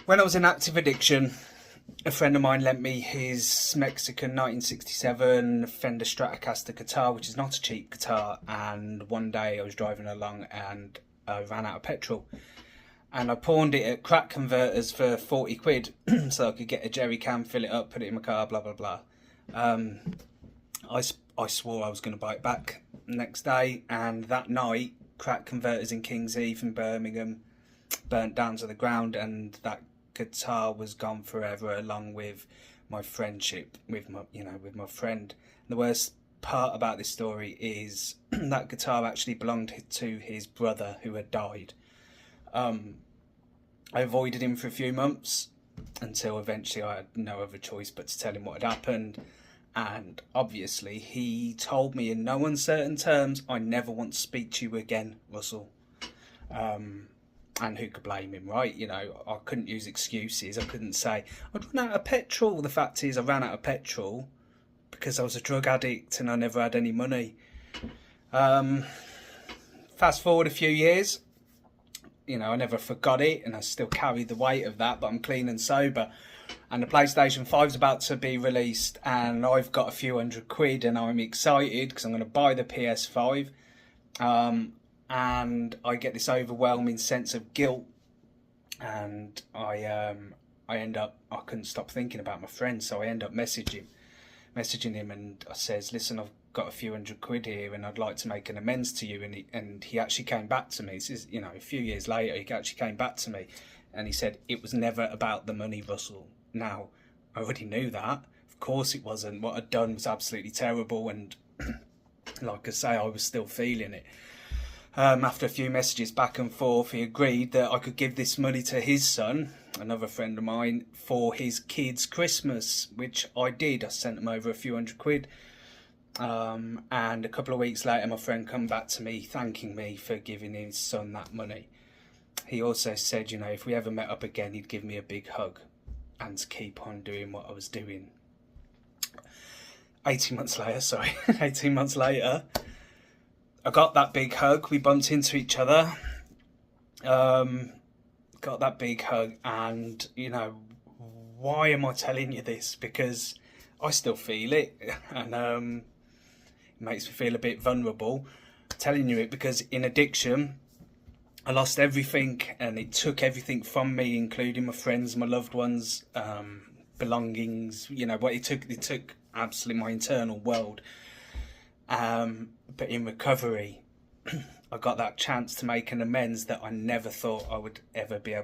When I was in active addiction, a friend of mine lent me his Mexican 1967 Fender Stratocaster guitar, which is not a cheap guitar, and one day I was driving along and I ran out of petrol. And I pawned it at crack converters for 40 quid so I could get a jerry can, fill it up, put it in my car, blah, blah, blah. I swore I was going to buy it back next day, and that night, crack converters in King's Heath in Birmingham burnt down to the ground, and that guitar was gone forever, along with my friendship with my friend. And the worst part about this story is that guitar actually belonged to his brother who had died. I avoided him for a few months until eventually I had no other choice but to tell him what had happened. And obviously he told me in no uncertain terms, "I never want to speak to you again, Russell." And who could blame him, right? You know, I couldn't use excuses. I couldn't say, "I'd run out of petrol." The fact is, I ran out of petrol because I was a drug addict and I never had any money. Fast forward a few years, you know, I never forgot it and I still carry the weight of that, but I'm clean and sober. And the PlayStation 5 is about to be released and I've got a few £100 and I'm excited because I'm going to buy the PS5. And I get this overwhelming sense of guilt, and I couldn't stop thinking about my friend, so I end up messaging him, and I says, "Listen, I've got a few £100 here and I'd like to make an amends to you." And he actually came back to me. This is, you know, a few years later, he actually came back to me and he said, "It was never about the money, Russell." Now, I already knew that. Of course it wasn't. What I'd done was absolutely terrible, and like I say, I was still feeling it. After a few messages back and forth, he agreed that I could give this money to his son, another friend of mine, for his kids' Christmas, which I did. I sent him over a few £100. And a couple of weeks later, my friend come back to me thanking me for giving his son that money. He also said, you know, if we ever met up again, he'd give me a big hug and to keep on doing what I was doing. 18 months later, I got that big hug. We bumped into each other. Got that big hug, and you know, why am I telling you this? Because I still feel it, and it makes me feel a bit vulnerable telling you it, because in addiction, I lost everything, and it took everything from me, including my friends, my loved ones, belongings. You know, what it took absolutely my internal world. But in recovery, I got that chance to make an amends that I never thought I would ever be able to